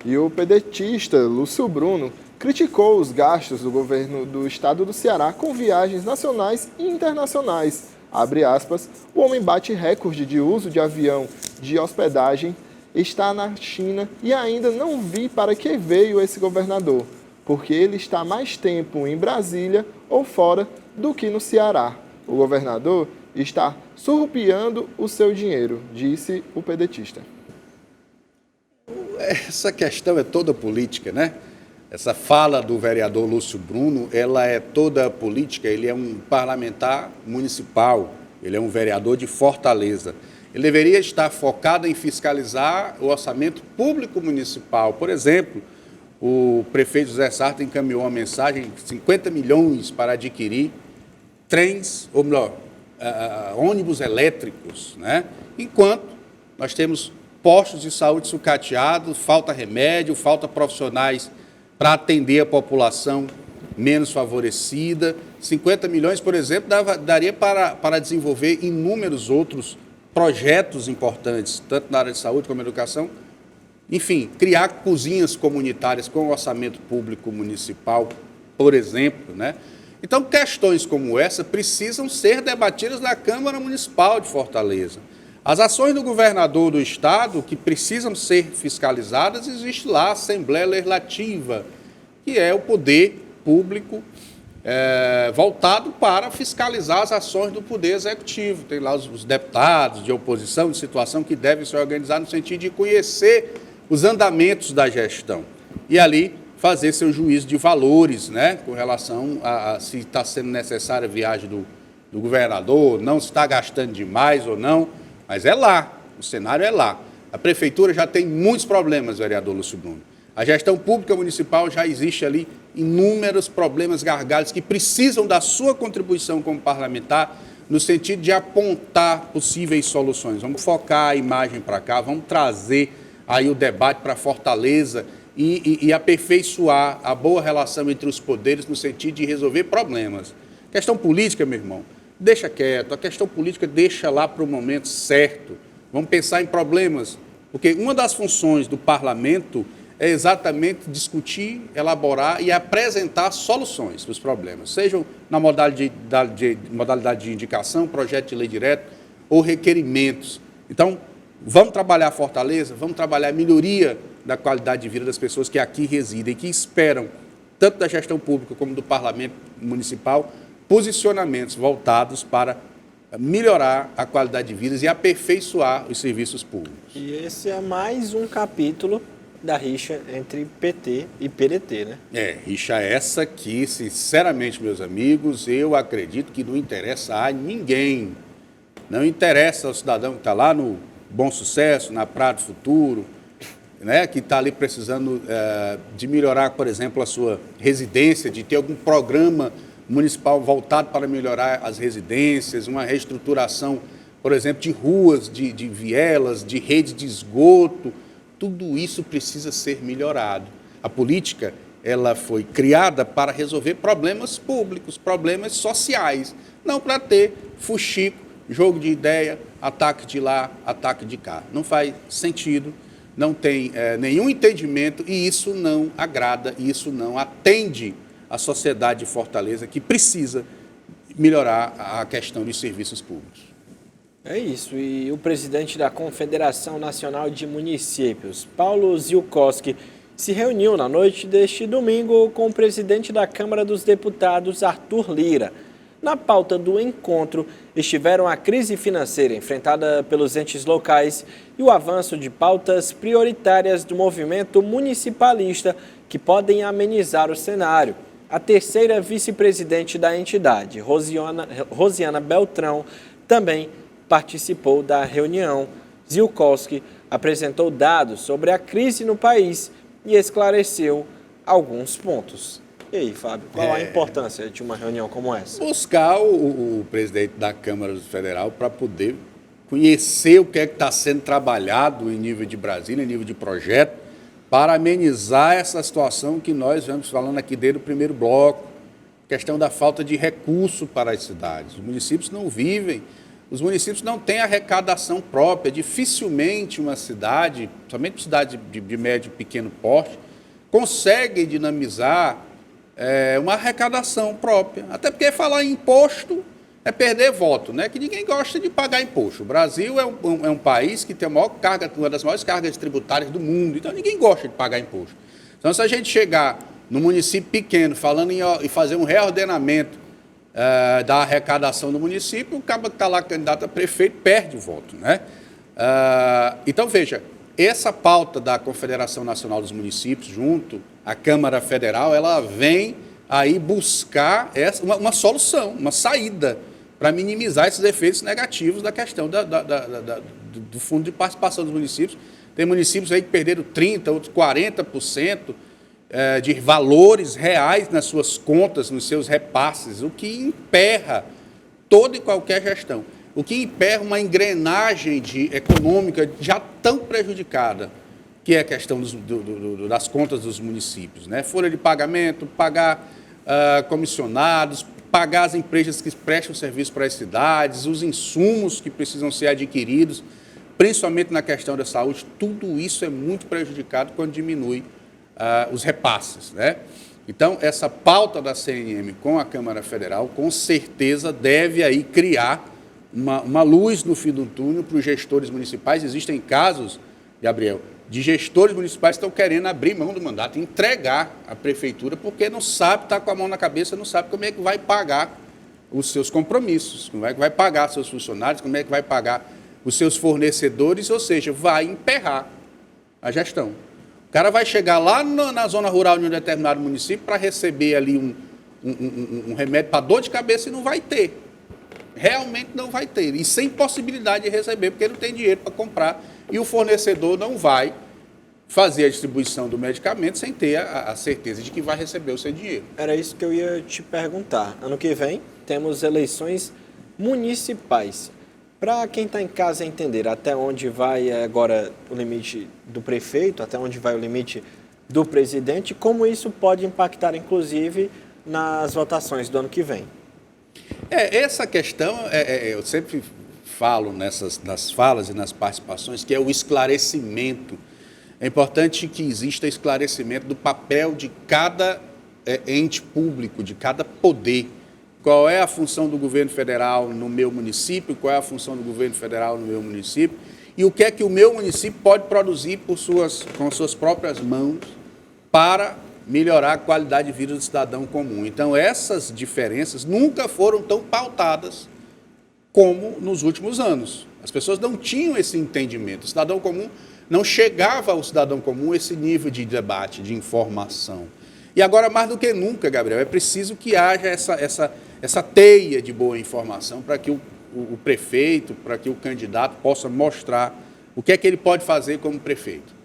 E o pedetista Lúcio Bruno criticou os gastos do governo do estado do Ceará com viagens nacionais e internacionais. Abre aspas, o homem bate recorde de uso de avião de hospedagem, está na China e ainda não vi para que veio esse governador, porque ele está mais tempo em Brasília ou fora do que no Ceará. O governador está surrupiando o seu dinheiro, disse o pedetista. Essa questão é toda política, né? Essa fala do vereador Lúcio Bruno, ela é toda política, ele é um parlamentar municipal, ele é um vereador de Fortaleza. Ele deveria estar focado em fiscalizar o orçamento público municipal. Por exemplo, o prefeito José Sarto encaminhou uma mensagem de 50 milhões para adquirir trens, ou melhor, ônibus elétricos, né? Enquanto nós temos postos de saúde sucateados, falta remédio, falta profissionais para atender a população menos favorecida. 50 milhões, por exemplo, daria para desenvolver inúmeros outros projetos importantes, tanto na área de saúde como educação. Enfim, criar cozinhas comunitárias com orçamento público municipal, por exemplo, né? Então, questões como essa precisam ser debatidas na Câmara Municipal de Fortaleza. As ações do governador do estado que precisam ser fiscalizadas, existe lá a Assembleia Legislativa, que é o poder público voltado para fiscalizar as ações do Poder Executivo. Tem lá os deputados de oposição, de situação, que devem se organizar no sentido de conhecer os andamentos da gestão e ali fazer seu juízo de valores, né, com relação a se está sendo necessária a viagem do governador, não se está gastando demais ou não. Mas é lá, o cenário é lá. A prefeitura já tem muitos problemas, vereador Lúcio Bruno. A gestão pública municipal já existe ali inúmeros problemas gargalhos que precisam da sua contribuição como parlamentar, no sentido de apontar possíveis soluções. Vamos focar a imagem para cá, vamos trazer aí o debate para Fortaleza e aperfeiçoar a boa relação entre os poderes no sentido de resolver problemas. Questão política, meu irmão, deixa quieto, a questão política deixa lá para o momento certo. Vamos pensar em problemas, porque uma das funções do parlamento é exatamente discutir, elaborar e apresentar soluções para os problemas, sejam na modalidade de indicação, projeto de lei direto ou requerimentos. Então, vamos trabalhar a Fortaleza, vamos trabalhar a melhoria da qualidade de vida das pessoas que aqui residem, que esperam, tanto da gestão pública como do parlamento municipal, posicionamentos voltados para melhorar a qualidade de vida e aperfeiçoar os serviços públicos. E esse é mais um capítulo da rixa entre PT e PDT, né? Rixa essa que, sinceramente, meus amigos, eu acredito que não interessa a ninguém. Não interessa ao cidadão que está lá no Bom Sucesso, na Praia do Futuro, né, que está ali precisando de melhorar, por exemplo, a sua residência, de ter algum programa municipal voltado para melhorar as residências, uma reestruturação, por exemplo, de ruas, de vielas, de rede de esgoto. Tudo isso precisa ser melhorado. A política, ela foi criada para resolver problemas públicos, problemas sociais, não para ter fuxico, jogo de ideia, ataque de lá, ataque de cá. Não faz sentido, não tem nenhum entendimento e isso não agrada, isso não atende a sociedade de Fortaleza, que precisa melhorar a questão dos serviços públicos. É isso, e o presidente da Confederação Nacional de Municípios, Paulo Zielkowski, se reuniu na noite deste domingo com o presidente da Câmara dos Deputados, Arthur Lira. Na pauta do encontro estiveram a crise financeira enfrentada pelos entes locais e o avanço de pautas prioritárias do movimento municipalista que podem amenizar o cenário. A terceira vice-presidente da entidade, Rosiana Beltrão, também participou da reunião. Zielkowski apresentou dados sobre a crise no país e esclareceu alguns pontos. E aí, Fábio, qual a importância de uma reunião como essa? Buscar o presidente da Câmara Federal para poder conhecer o que é que está sendo trabalhado em nível de Brasília, em nível de projeto, para amenizar essa situação que nós vamos falando aqui desde o primeiro bloco, questão da falta de recurso para as cidades. Os municípios não vivem, os municípios não têm arrecadação própria, dificilmente uma cidade, somente cidade de médio e pequeno porte, consegue dinamizar uma arrecadação própria. Até porque falar em imposto é perder voto, né? Que ninguém gosta de pagar imposto. O Brasil é um país que tem a maior carga, uma das maiores cargas tributárias do mundo, então ninguém gosta de pagar imposto. Então, se a gente chegar no município pequeno falando em fazer um reordenamento da arrecadação do município, o cara que está lá candidato a prefeito perde o voto, né? Então, veja, essa pauta da Confederação Nacional dos Municípios, junto à Câmara Federal, ela vem aí buscar uma solução, uma saída para minimizar esses efeitos negativos da questão do fundo de participação dos municípios. Tem municípios aí que perderam 30%, outros 40% de valores reais nas suas contas, nos seus repasses, o que emperra toda e qualquer gestão, o que emperra uma engrenagem econômica já tão prejudicada, que é a questão das contas dos municípios, né? Folha de pagamento, pagar comissionados, pagar as empresas que prestam serviço para as cidades, os insumos que precisam ser adquiridos, principalmente na questão da saúde, tudo isso é muito prejudicado quando diminui os repasses, né? Então, essa pauta da CNM com a Câmara Federal, com certeza, deve aí criar uma luz no fim do túnel para os gestores municipais. Existem casos, Gabriel, de gestores municipais que estão querendo abrir mão do mandato, entregar a prefeitura, porque não sabe, está com a mão na cabeça, não sabe como é que vai pagar os seus compromissos, como é que vai pagar seus funcionários, como é que vai pagar os seus fornecedores, ou seja, vai emperrar a gestão. O cara vai chegar lá na zona rural de um determinado município para receber ali um remédio para dor de cabeça e não vai ter. Realmente não vai ter. E sem possibilidade de receber, porque não tem dinheiro para comprar. E o fornecedor não vai fazer a distribuição do medicamento sem ter a certeza de que vai receber o seu dinheiro. Era isso que eu ia te perguntar. Ano que vem temos eleições municipais. Para quem está em casa entender até onde vai agora o limite do prefeito, até onde vai o limite do presidente, como isso pode impactar, inclusive, nas votações do ano que vem. Essa questão, eu sempre falo nas falas e nas participações, que é o esclarecimento. É importante que exista esclarecimento do papel de cada ente público, de cada poder. Qual é a função do governo federal no meu município, qual é a função do governo federal no meu município, e o que é que o meu município pode produzir com suas próprias mãos para melhorar a qualidade de vida do cidadão comum. Então, essas diferenças nunca foram tão pautadas como nos últimos anos. As pessoas não tinham esse entendimento. O cidadão comum não chegava ao cidadão comum esse nível de debate, de informação. E agora, mais do que nunca, Gabriel, é preciso que haja essa teia de boa informação para que o prefeito, para que o candidato possa mostrar o que é que ele pode fazer como prefeito.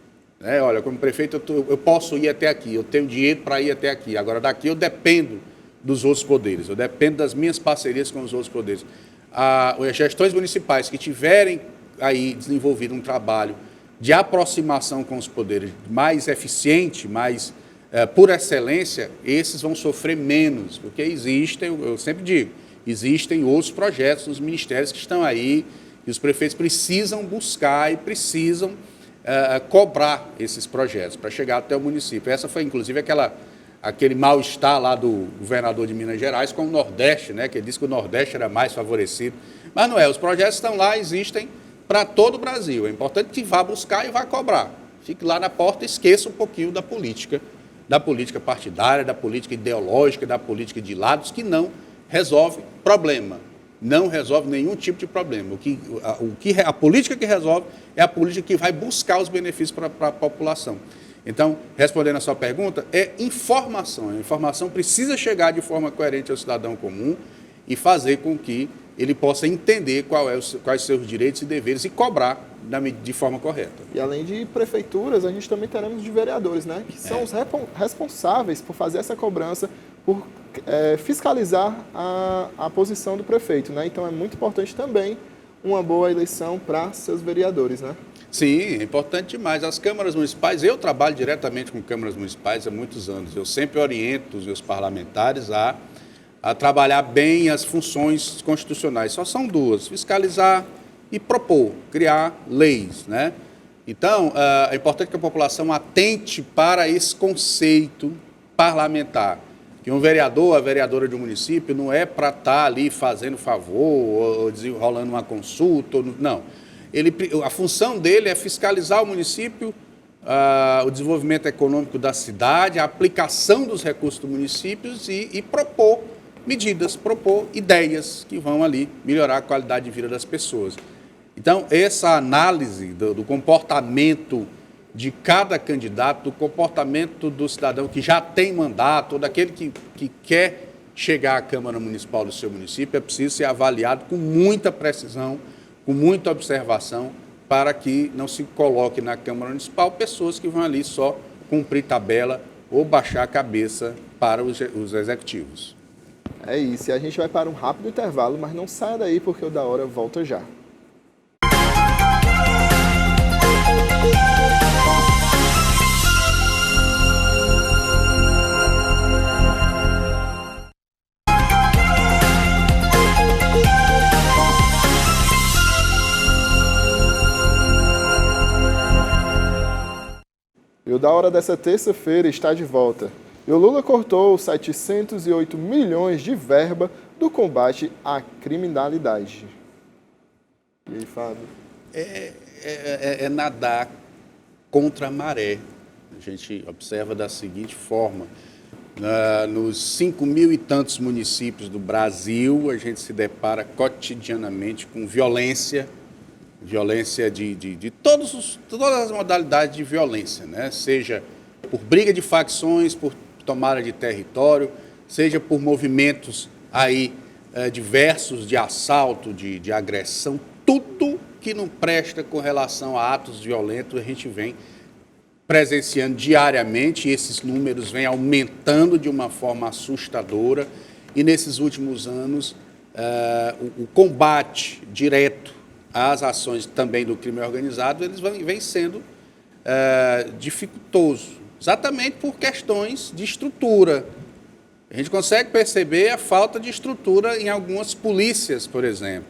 Olha, como prefeito eu posso ir até aqui, eu tenho dinheiro para ir até aqui. Agora, daqui eu dependo dos outros poderes, eu dependo das minhas parcerias com os outros poderes. As gestões municipais que tiverem aí desenvolvido um trabalho de aproximação com os poderes mais eficiente, mais por excelência, esses vão sofrer menos, porque existem, eu sempre digo, existem outros projetos nos ministérios que estão aí, e os prefeitos precisam buscar e precisam cobrar esses projetos para chegar até o município. Essa foi, inclusive, aquele mal-estar lá do governador de Minas Gerais com o Nordeste, né, que ele disse que o Nordeste era mais favorecido. Mas não é, os projetos estão lá, existem para todo o Brasil. É importante que vá buscar e vá cobrar. Fique lá na porta e esqueça um pouquinho da política partidária, da política ideológica, da política de lados, que não resolve problema. Não resolve nenhum tipo de problema. A política que resolve é a política que vai buscar os benefícios para a população. Então, respondendo a sua pergunta, é informação. A informação precisa chegar de forma coerente ao cidadão comum e fazer com que ele possa entender quais seus direitos e deveres e cobrar de forma correta. E além de prefeituras, a gente também teremos de vereadores, né? Que são os responsáveis por fazer essa cobrança, por fiscalizar a posição do prefeito, né? Então é muito importante também uma boa eleição para seus vereadores, né? Sim, é importante demais. As câmaras municipais, eu trabalho diretamente com câmaras municipais há muitos anos. Eu sempre oriento os meus parlamentares a trabalhar bem as funções constitucionais. Só são duas: fiscalizar e propor, criar leis, né? Então, é importante que a população atente para esse conceito parlamentar, que um vereador, a vereadora de um município, não é para estar ali fazendo favor, ou desenrolando uma consulta, não. A função dele é fiscalizar o município, o desenvolvimento econômico da cidade, a aplicação dos recursos do município e propor medidas, propor ideias que vão ali melhorar a qualidade de vida das pessoas. Então, essa análise do comportamento de cada candidato, do comportamento do cidadão que já tem mandato, ou daquele que quer chegar à Câmara Municipal do seu município, é preciso ser avaliado com muita precisão, com muita observação, para que não se coloque na Câmara Municipal pessoas que vão ali só cumprir tabela ou baixar a cabeça para os executivos. É isso, e a gente vai para um rápido intervalo, mas não saia daí porque o Da Hora volta já. E o Da Hora dessa terça-feira está de volta. E o Lula cortou 708 milhões de verba do combate à criminalidade. E aí, Fábio? É nadar contra a maré. A gente observa da seguinte forma: nos 5.000 e tantos municípios do Brasil, a gente se depara cotidianamente com violência de todas as modalidades de violência, né? Seja por briga de facções, por tomada de território, seja por movimentos aí diversos de assalto, de agressão, tudo que não presta com relação a atos violentos, a gente vem presenciando diariamente, e esses números vêm aumentando de uma forma assustadora, e nesses últimos anos o combate direto às ações também do crime organizado, eles vem sendo dificultoso, exatamente por questões de estrutura. A gente consegue perceber a falta de estrutura em algumas polícias, por exemplo.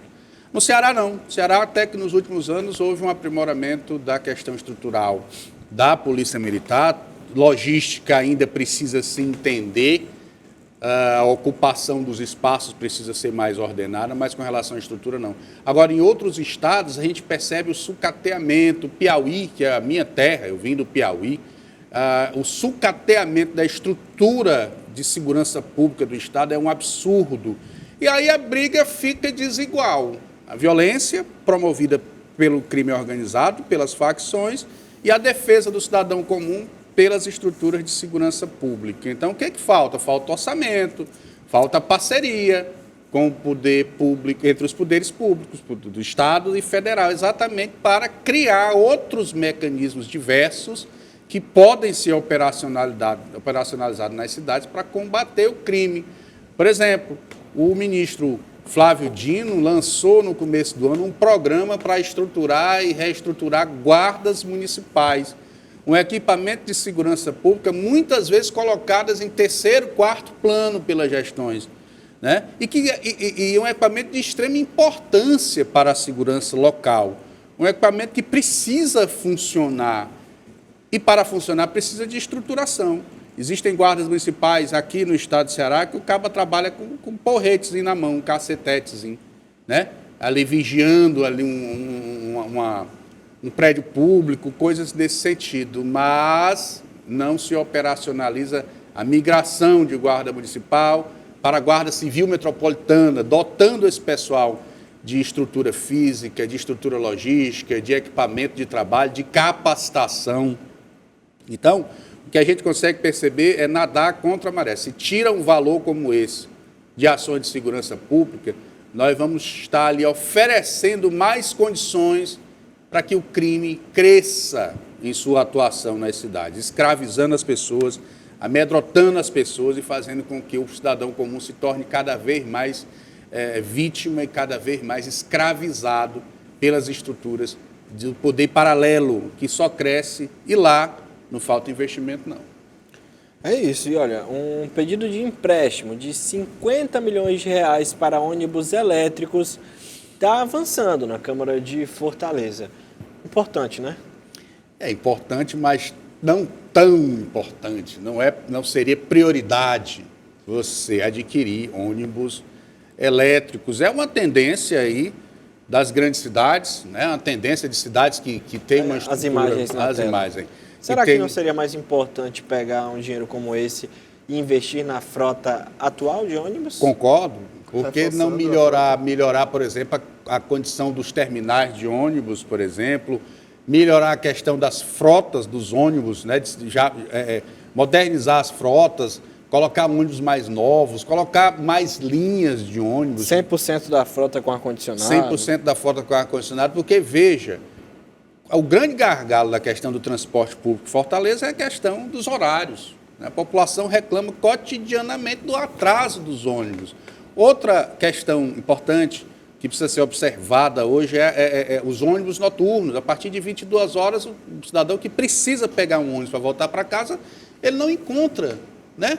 No Ceará, não. No Ceará, até que nos últimos anos, houve um aprimoramento da questão estrutural da Polícia Militar. Logística ainda precisa se entender, a ocupação dos espaços precisa ser mais ordenada, mas com relação à estrutura, não. Agora, em outros estados, a gente percebe o sucateamento. Piauí, que é a minha terra, eu vim do Piauí, o sucateamento da estrutura de segurança pública do estado é um absurdo. E aí a briga fica desigual. A violência promovida pelo crime organizado, pelas facções, e a defesa do cidadão comum pelas estruturas de segurança pública. Então, o que é que falta? Falta orçamento, falta parceria com o poder público, entre os poderes públicos, do Estado e federal, exatamente para criar outros mecanismos diversos que podem ser operacionalizados nas cidades para combater o crime. Por exemplo, o ministro Flávio Dino lançou no começo do ano um programa para estruturar e reestruturar guardas municipais, um equipamento de segurança pública muitas vezes colocadas em terceiro, quarto plano pelas gestões, né? E um equipamento de extrema importância para a segurança local, um equipamento que precisa funcionar. E, para funcionar, precisa de estruturação. Existem guardas municipais aqui no estado do Ceará que o cabo trabalha com porretezinho na mão, um cacetetezinho, né? Ali vigiando ali um prédio público, coisas nesse sentido. Mas não se operacionaliza a migração de guarda municipal para a guarda civil metropolitana, dotando esse pessoal de estrutura física, de estrutura logística, de equipamento de trabalho, de capacitação. Então, o que a gente consegue perceber é nadar contra a maré. Se tira um valor como esse de ações de segurança pública, nós vamos estar ali oferecendo mais condições para que o crime cresça em sua atuação nas cidades, escravizando as pessoas, amedrontando as pessoas e fazendo com que o cidadão comum se torne cada vez mais vítima e cada vez mais escravizado pelas estruturas do poder paralelo, que só cresce e lá não falta investimento, não. É isso, e olha, um pedido de empréstimo de 50 milhões de reais para ônibus elétricos está avançando na Câmara de Fortaleza. Importante, né? É importante, mas não tão importante. Não seria prioridade você adquirir ônibus elétricos. É uma tendência aí das grandes cidades, né? Uma tendência de cidades que tem uma estrutura... As imagens na tela. Imagens. Será que não seria mais importante pegar um dinheiro como esse e investir na frota atual de ônibus? Concordo. Por que não melhorar, por exemplo, a condição dos terminais de ônibus, por exemplo, melhorar a questão das frotas dos ônibus, né? Modernizar as frotas, colocar ônibus mais novos, colocar mais linhas de ônibus. 100% da frota com ar-condicionado? 100% da frota com ar-condicionado, porque, veja, o grande gargalo da questão do transporte público em Fortaleza é a questão dos horários. A população reclama cotidianamente do atraso dos ônibus. Outra questão importante que precisa ser observada hoje é os ônibus noturnos. A partir de 22 horas, o cidadão que precisa pegar um ônibus para voltar para casa, ele não encontra, né?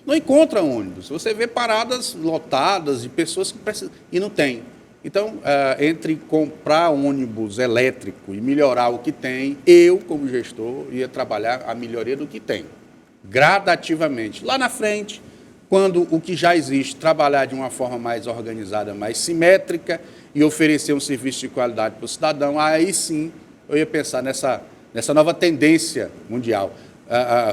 Não encontra ônibus. Você vê paradas lotadas de pessoas que precisam e não tem. Então, entre comprar um ônibus elétrico e melhorar o que tem, eu, como gestor, ia trabalhar a melhoria do que tem, gradativamente. Lá na frente, quando o que já existe, trabalhar de uma forma mais organizada, mais simétrica e oferecer um serviço de qualidade para o cidadão, aí sim eu ia pensar nessa nova tendência mundial.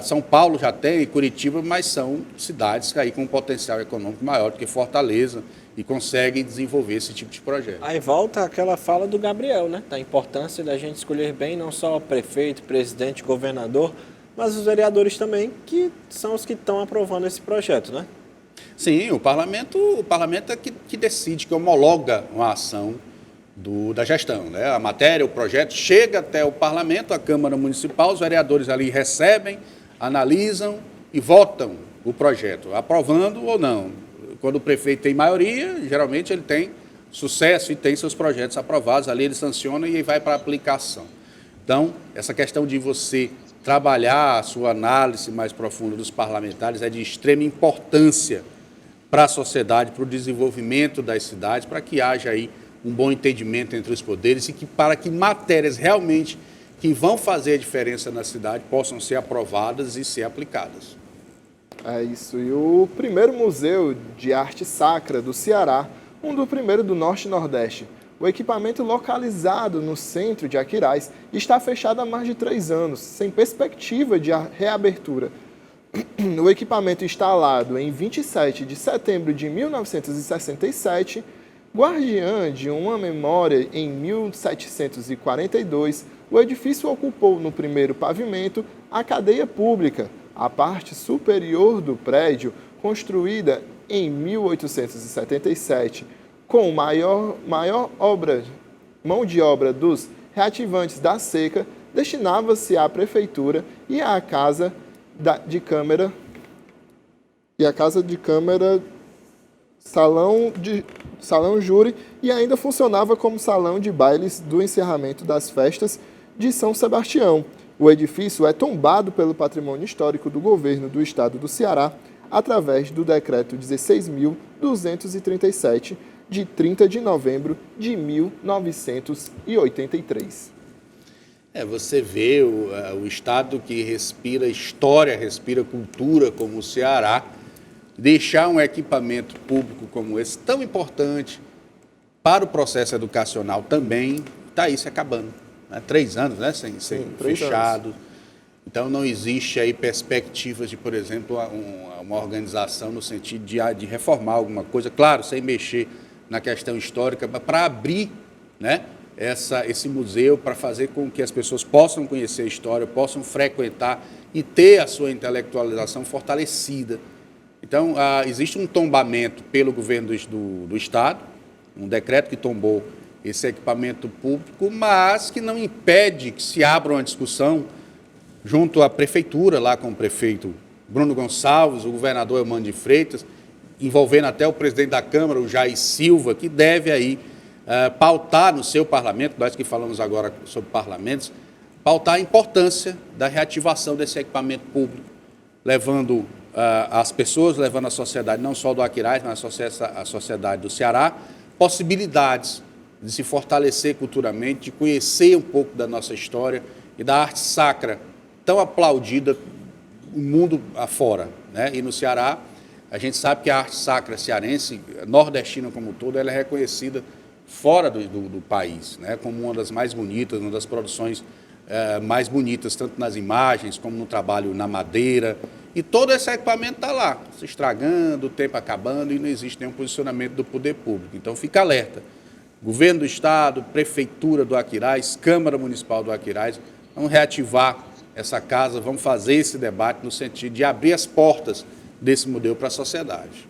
São Paulo já tem, Curitiba, mas são cidades aí com um potencial econômico maior do que Fortaleza e conseguem desenvolver esse tipo de projeto. Aí volta aquela fala do Gabriel, né? Da importância da gente escolher bem não só o prefeito, presidente, governador, mas os vereadores também, que são os que estão aprovando esse projeto, né? Sim, o parlamento é que decide, que homologa uma ação da gestão, né? A matéria, o projeto chega até o parlamento, a Câmara Municipal, os vereadores ali recebem, analisam e votam o projeto, aprovando ou não. quando o prefeito tem maioria, geralmente ele tem sucesso e tem seus projetos aprovados, ali ele sanciona e vai para a aplicação. Então, essa questão de você trabalhar a sua análise mais profunda dos parlamentares é de extrema importância para a sociedade, para o desenvolvimento das cidades, para que haja aí um bom entendimento entre os poderes e para que matérias realmente que vão fazer a diferença na cidade possam ser aprovadas e ser aplicadas. É isso. E o primeiro Museu de Arte Sacra do Ceará, um do primeiro do Norte e Nordeste. O equipamento localizado no centro de Aquiraz está fechado há mais de 3 anos, sem perspectiva de reabertura. O equipamento instalado em 27 de setembro de 1967, guardiã de uma memória em 1742, o edifício ocupou no primeiro pavimento a cadeia pública, a parte superior do prédio, construída em 1877, com maior mão de obra dos reativantes da seca, destinava-se à prefeitura e à casa de câmara, salão júri, e ainda funcionava como salão de bailes do encerramento das festas de São Sebastião. O edifício é tombado pelo Patrimônio Histórico do Governo do Estado do Ceará, através do Decreto 16.237, de 30 de novembro de 1983. Você vê o Estado que respira história, respira cultura, como o Ceará, deixar um equipamento público como esse, tão importante para o processo educacional também, está aí se acabando. 3 anos, né, sem fechado. Anos. Então, não existe aí perspectivas de, por exemplo, uma organização no sentido de reformar alguma coisa, claro, sem mexer na questão histórica, mas para abrir, né, esse museu, para fazer com que as pessoas possam conhecer a história, possam frequentar e ter a sua intelectualização fortalecida. Então, existe um tombamento pelo governo do Estado, um decreto que tombou esse equipamento público, mas que não impede que se abra uma discussão junto à prefeitura, lá com o prefeito Bruno Gonçalves, o governador Eumano de Freitas, envolvendo até o presidente da Câmara, o Jair Silva, que deve aí pautar no seu parlamento, nós que falamos agora sobre parlamentos, pautar a importância da reativação desse equipamento público, levando as pessoas, levando a sociedade, não só do Aquiraz, mas a sociedade do Ceará, possibilidades de se fortalecer culturalmente, de conhecer um pouco da nossa história e da arte sacra, tão aplaudida o mundo afora, né? E no Ceará, a gente sabe que a arte sacra cearense, nordestina como um todo, ela é reconhecida fora do país, né? Como uma das mais bonitas, uma das produções mais bonitas, tanto nas imagens como no trabalho na madeira. E todo esse equipamento está lá, se estragando, o tempo acabando e não existe nenhum posicionamento do poder público. Então, fica alerta. Governo do Estado, Prefeitura do Aquiraz, Câmara Municipal do Aquiraz, vamos reativar essa casa, vamos fazer esse debate no sentido de abrir as portas desse modelo para a sociedade.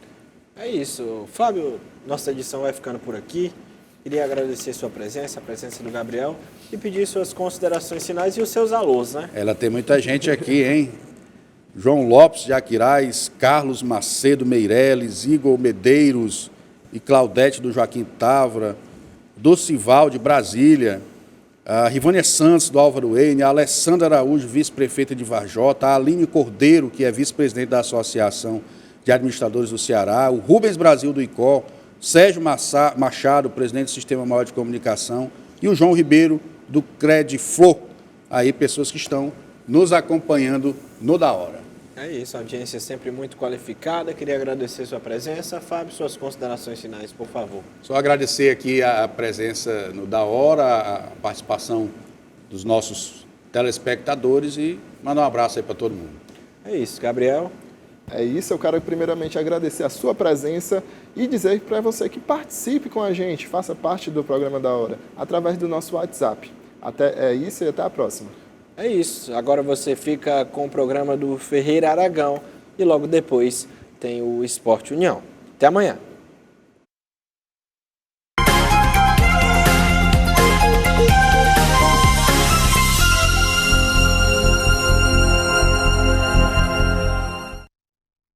É isso. Fábio, nossa edição vai ficando por aqui. Queria agradecer sua presença, a presença do Gabriel, e pedir suas considerações finais e os seus alôs, né? Ela tem muita gente aqui, hein? João Lopes de Aquiraz, Carlos Macedo Meireles, Igor Medeiros e Claudete do Joaquim Távora, Docival de Brasília, a Rivânia Santos do Álvaro Eine, a Alessandra Araújo, vice-prefeita de Varjota, a Aline Cordeiro, que é vice-presidente da Associação de Administradores do Ceará, o Rubens Brasil do ICO, Sérgio Machado, presidente do Sistema Maior de Comunicação, e o João Ribeiro do Crediflor, aí pessoas que estão nos acompanhando no Da Hora. É isso, a audiência é sempre muito qualificada. Queria agradecer sua presença. Fábio, suas considerações finais, por favor. Só agradecer aqui a presença no Da Hora, a participação dos nossos telespectadores e mandar um abraço aí para todo mundo. É isso, Gabriel. É isso, eu quero primeiramente agradecer a sua presença e dizer para você que participe com a gente, faça parte do programa Da Hora, através do nosso WhatsApp. É isso e até a próxima. É isso, agora você fica com o programa do Ferreira Aragão e logo depois tem o Esporte União. Até amanhã.